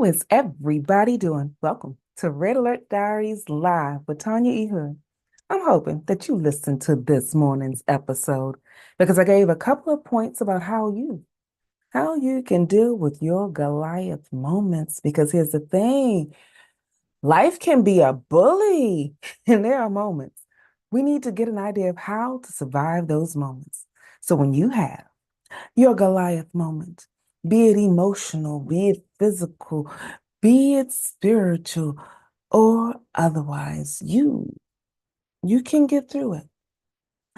How is everybody doing? Welcome to Red Alert Diaries Live with Tanya E. I'm hoping that you listened to this morning's episode because I gave a couple of points about how you can deal with your Goliath moments. Because here's the thing, life can be a bully, and there are moments we need to get an idea of how to survive those moments. So when you have your Goliath moment, be it emotional, be it physical, be it spiritual or otherwise, you can get through it.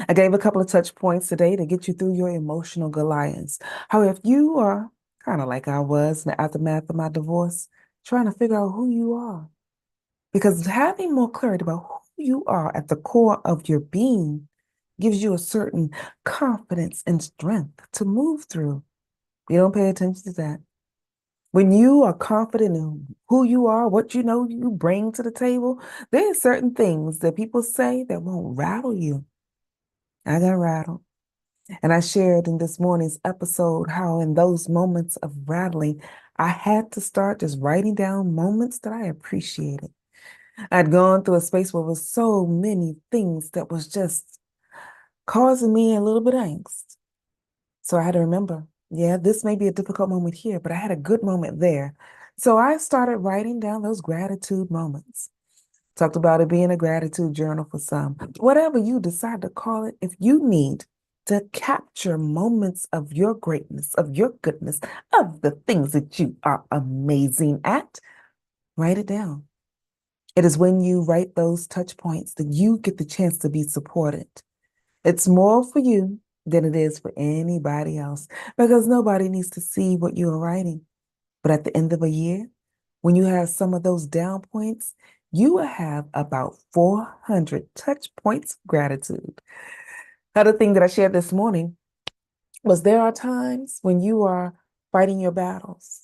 I gave a couple of touch points today to get you through your emotional Goliaths. However, if you are kind of like I was in the aftermath of my divorce, trying to figure out who you are, because having more clarity about who you are at the core of your being gives you a certain confidence and strength to move through. You don't pay attention to that. When you are confident in who you are, what you know you bring to the table, there are certain things that people say that won't rattle you. I got rattled. And I shared in this morning's episode how in those moments of rattling, I had to start just writing down moments that I appreciated. I'd gone through a space where there was so many things that was just causing me a little bit of angst. So I had to remember, yeah, this may be a difficult moment here, but I had a good moment there. So I started writing down those gratitude moments. Talked about it being a gratitude journal for some. Whatever you decide to call it, if you need to capture moments of your greatness, of your goodness, of the things that you are amazing at, write it down. It is when you write those touch points that you get the chance to be supported. It's more for you than it is for anybody else because nobody needs to see what you are writing. But at the end of a year, when you have some of those down points, you will have about 400 touch points of gratitude. Another thing that I shared this morning was there are times when you are fighting your battles.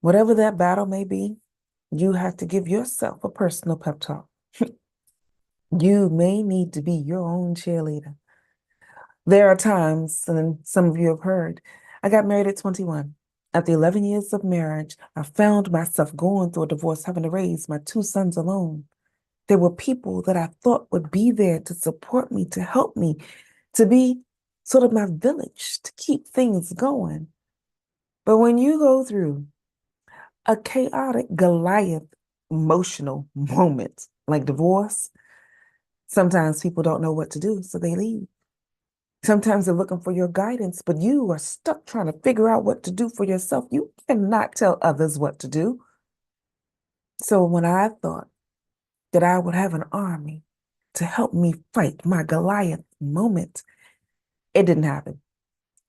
Whatever that battle may be, you have to give yourself a personal pep talk. You may need to be your own cheerleader. There are times, and some of you have heard, I got married at 21. After 11 years of marriage, I found myself going through a divorce, having to raise my two sons alone. There were people that I thought would be there to support me, to help me, to be sort of my village, to keep things going. But when you go through a chaotic Goliath emotional moment like divorce, sometimes people don't know what to do, so they leave. Sometimes they're looking for your guidance, but you are stuck trying to figure out what to do for yourself. You cannot tell others what to do. So when I thought that I would have an army to help me fight my Goliath moment, it didn't happen.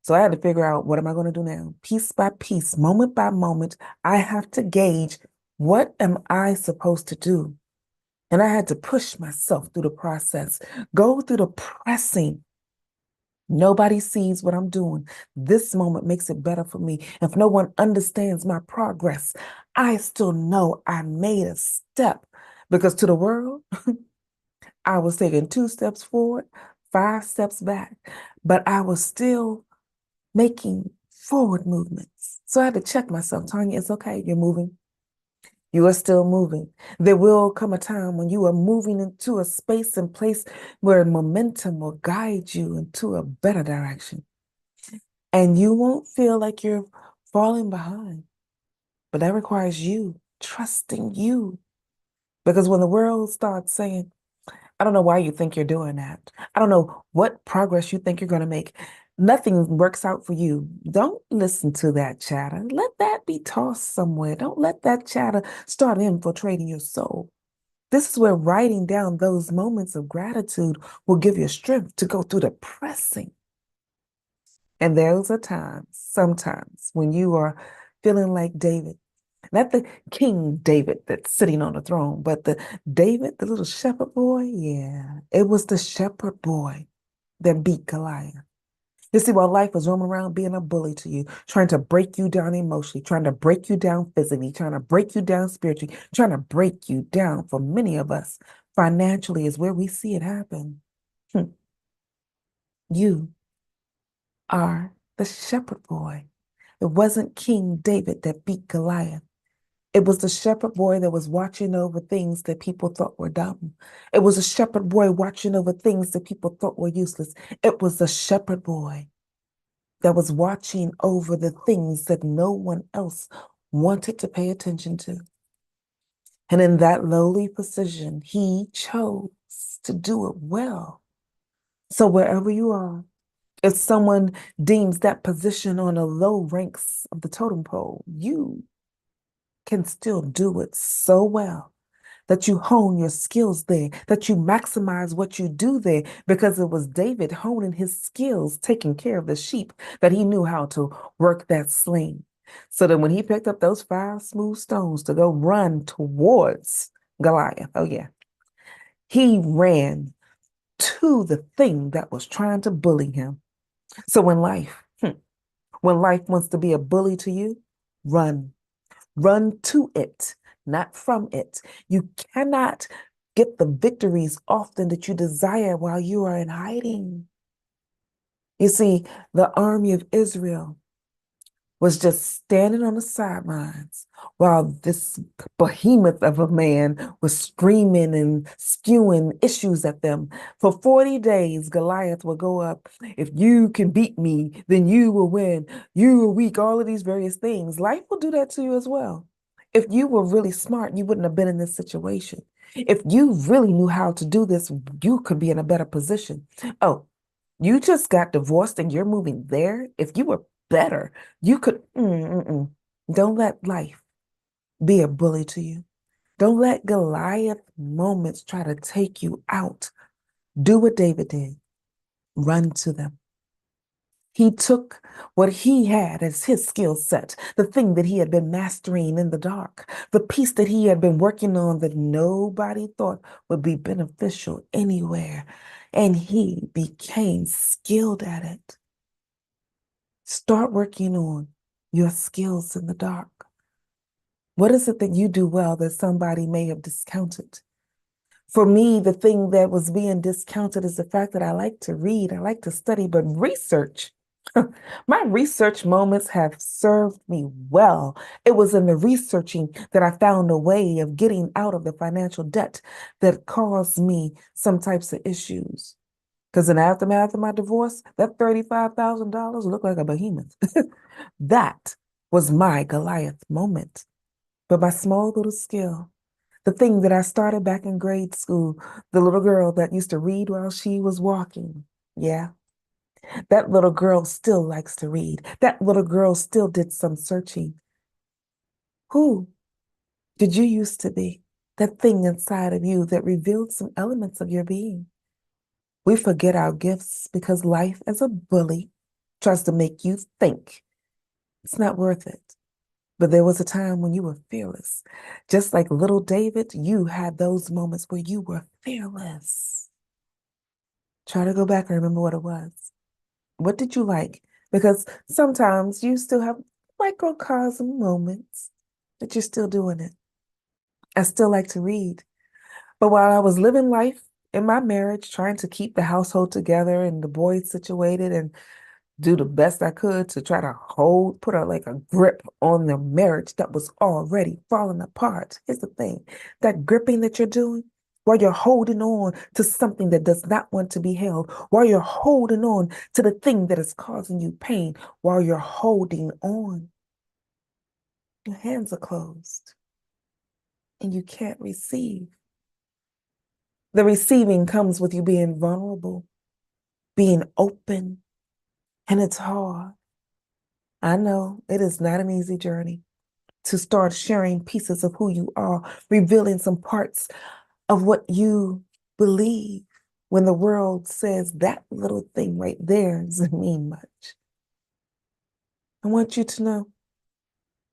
So I had to figure out, what am I going to do now? Piece by piece, moment by moment, I have to gauge, what am I supposed to do? And I had to push myself through the process, go through the pressing. Nobody sees what I'm doing. This moment makes it better for me. If no one understands my progress, I still know I made a step, because to the world, I was taking 2 steps forward, 5 steps back, but I was still making forward movements. So I had to check myself. Tanya, it's okay. You're moving. You are still moving. There will come a time when you are moving into a space and place where momentum will guide you into a better direction. And you won't feel like you're falling behind. But that requires you trusting you. Because when the world starts saying, I don't know why you think you're doing that, I don't know what progress you think you're going to make, nothing works out for you, don't listen to that chatter. Let that be tossed somewhere. Don't let that chatter start infiltrating your soul. This is where writing down those moments of gratitude will give you strength to go through the pressing. And those are times, sometimes, when you are feeling like David, not the King David that's sitting on the throne, but the David, the little shepherd boy. Yeah, it was the shepherd boy that beat Goliath. You see, while life was roaming around being a bully to you, trying to break you down emotionally, trying to break you down physically, trying to break you down spiritually, trying to break you down, for many of us, financially is where we see it happen. Hmm. You are the shepherd boy. It wasn't King David that beat Goliath. It was the shepherd boy that was watching over things that people thought were dumb. It was a shepherd boy watching over things that people thought were useless. It was the shepherd boy that was watching over the things that no one else wanted to pay attention to. And in that lowly position, he chose to do it well. So wherever you are, if someone deems that position on the low ranks of the totem pole, you can still do it so well that you hone your skills there, that you maximize what you do there, because it was David honing his skills, taking care of the sheep, that he knew how to work that sling. So that when he picked up those 5 smooth stones to go run towards Goliath, oh yeah, he ran to the thing that was trying to bully him. So when life wants to be a bully to you, run. Run to it, not from it. You cannot get the victories often that you desire while you are in hiding. You see, the army of Israel was just standing on the sidelines while this behemoth of a man was screaming and spewing issues at them. For 40 days, Goliath will go up. If you can beat me, then you will win. You are weak, all of these various things. Life will do that to you as well. If you were really smart, you wouldn't have been in this situation. If you really knew how to do this, you could be in a better position. Oh, you just got divorced and you're moving there. If you were better, you could. Don't let life be a bully to you. Don't let Goliath moments try to take you out. Do what David did. Run to them. He took what he had as his skill set, the thing that he had been mastering in the dark, the piece that he had been working on that nobody thought would be beneficial anywhere, and he became skilled at it. Start working on your skills in the dark. What is it that you do well that somebody may have discounted? For me, the thing that was being discounted is the fact that I like to read, I like to study, but research, my research moments have served me well. It was in the researching that I found a way of getting out of the financial debt that caused me some types of issues. Because in the aftermath of my divorce, that $35,000 looked like a behemoth. That was my Goliath moment. But my small little skill, the thing that I started back in grade school, the little girl that used to read while she was walking. Yeah, that little girl still likes to read. That little girl still did some searching. Who did you used to be? That thing inside of you that revealed some elements of your being. We forget our gifts because life as a bully tries to make you think it's not worth it. But there was a time when you were fearless. Just like little David, you had those moments where you were fearless. Try to go back and remember what it was. What did you like? Because sometimes you still have microcosm moments that you're still doing it. I still like to read. But while I was living life in my marriage, trying to keep the household together and the boys situated and do the best I could to try to put a grip on the marriage that was already falling apart. Here's the thing, that gripping that you're doing while you're holding on to something that does not want to be held, while you're holding on to the thing that is causing you pain, while you're holding on, your hands are closed and you can't receive. The receiving comes with you being vulnerable, being open, and it's hard. I know it is not an easy journey to start sharing pieces of who you are, revealing some parts of what you believe when the world says that little thing right there doesn't mean much. I want you to know,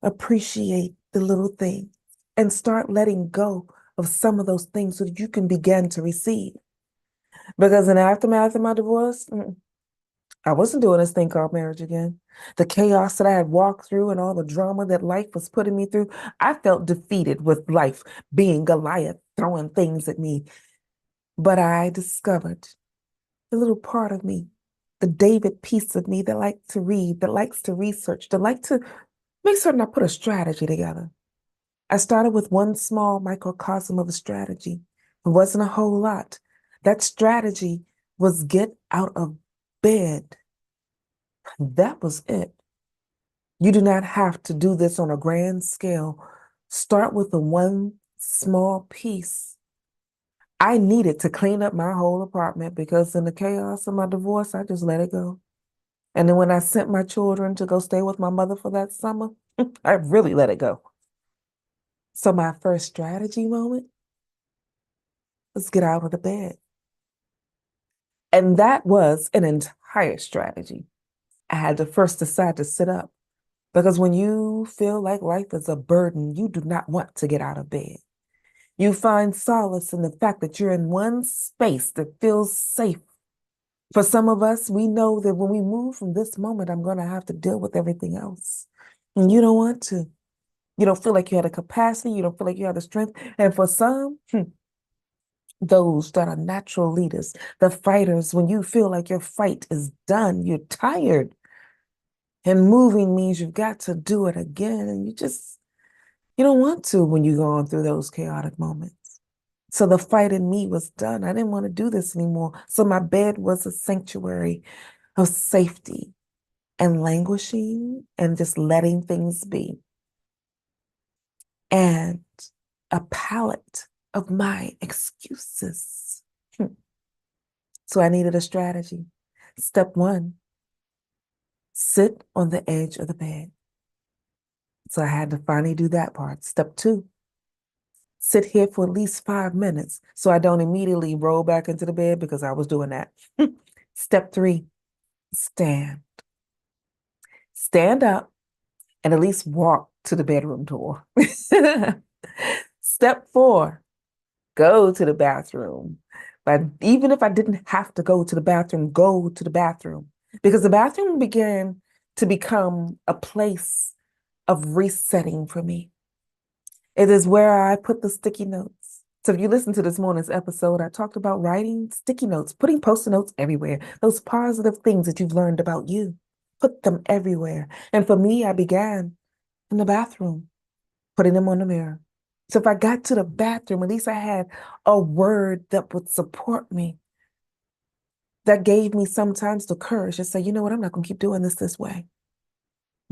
appreciate the little thing and start letting go of some of those things so that you can begin to receive. Because in the aftermath of my divorce, I wasn't doing this thing called marriage again. The chaos that I had walked through and all the drama that life was putting me through, I felt defeated with life being Goliath, throwing things at me. But I discovered a little part of me, the David piece of me that likes to read, that likes to research, that likes to make certain I put a strategy together. I started with one small microcosm of a strategy. It wasn't a whole lot. That strategy was get out of bed. That was it. You do not have to do this on a grand scale. Start with the one small piece. I needed to clean up my whole apartment because in the chaos of my divorce, I just let it go. And then when I sent my children to go stay with my mother for that summer, I really let it go. So my first strategy moment was get out of the bed. And that was an entire strategy. I had to first decide to sit up because when you feel like life is a burden, you do not want to get out of bed. You find solace in the fact that you're in one space that feels safe. For some of us, we know that when we move from this moment, I'm going to have to deal with everything else. And you don't want to. You don't feel like you have the capacity. You don't feel like you have the strength. And for some, those that are natural leaders, the fighters, when you feel like your fight is done, you're tired. And moving means you've got to do it again. And you don't want to when you're going through those chaotic moments. So the fight in me was done. I didn't want to do this anymore. So my bed was a sanctuary of safety and languishing and just letting things be. And a palette of my excuses. So I needed a strategy. Step one, sit on the edge of the bed. So I had to finally do that part. Step two, sit here for at least 5 minutes so I don't immediately roll back into the bed because I was doing that. Step three, stand. Stand up and at least walk to the bedroom door. Step four, go to the bathroom. But even if I didn't have to go to the bathroom, go to the bathroom because the bathroom began to become a place of resetting for me. It is where I put the sticky notes. So if you listen to this morning's episode, I talked about writing sticky notes, putting post-it notes everywhere, those positive things that you've learned about you, put them everywhere. And for me, I began in the bathroom, putting them on the mirror. So if I got to the bathroom, at least I had a word that would support me, that gave me sometimes the courage to say, you know what, I'm not going to keep doing this way.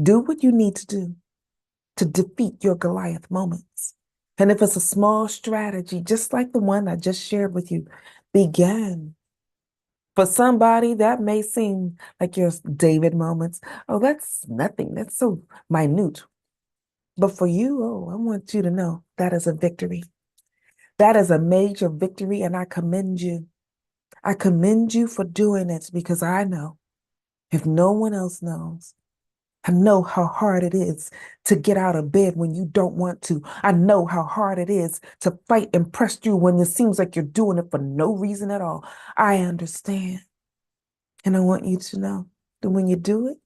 Do what you need to do to defeat your Goliath moments. And if it's a small strategy, just like the one I just shared with you, begin. For somebody, that may seem like your David moments. Oh, that's nothing. That's so minute. But for you, oh, I want you to know that is a victory. That is a major victory, and I commend you. I commend you for doing it because I know, if no one else knows, I know how hard it is to get out of bed when you don't want to. I know how hard it is to fight and press through when it seems like you're doing it for no reason at all. I understand. And I want you to know that when you do it,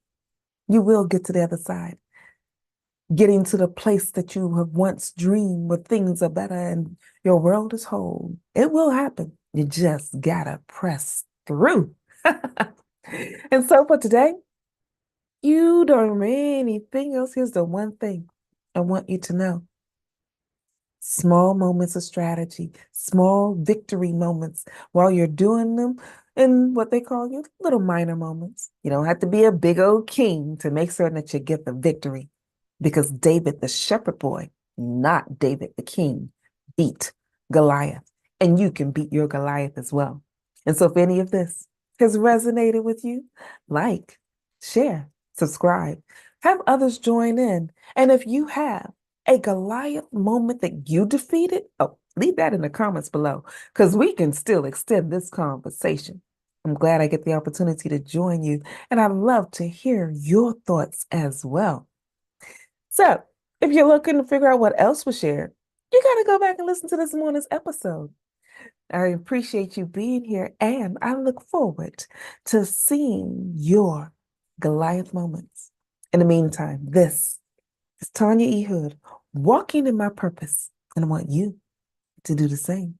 you will get to the other side, getting to the place that you have once dreamed where things are better and your world is whole. It will happen. You just gotta press through. And so for today, you don't need anything else. Here's the one thing I want you to know. Small moments of strategy, small victory moments while you're doing them in what they call your little minor moments. You don't have to be a big old king to make certain that you get the victory because David, the shepherd boy, not David, the king, beat Goliath. And you can beat your Goliath as well. And so if any of this has resonated with you, like, share, subscribe, have others join in. And if you have a Goliath moment that you defeated, oh, leave that in the comments below because we can still extend this conversation. I'm glad I get the opportunity to join you, and I'd love to hear your thoughts as well. So, if you're looking to figure out what else was shared, you got to go back and listen to this morning's episode. I appreciate you being here, and I look forward to seeing your Goliath moments. In the meantime, this is Tanya E. Hood, walking in my purpose, and I want you to do the same.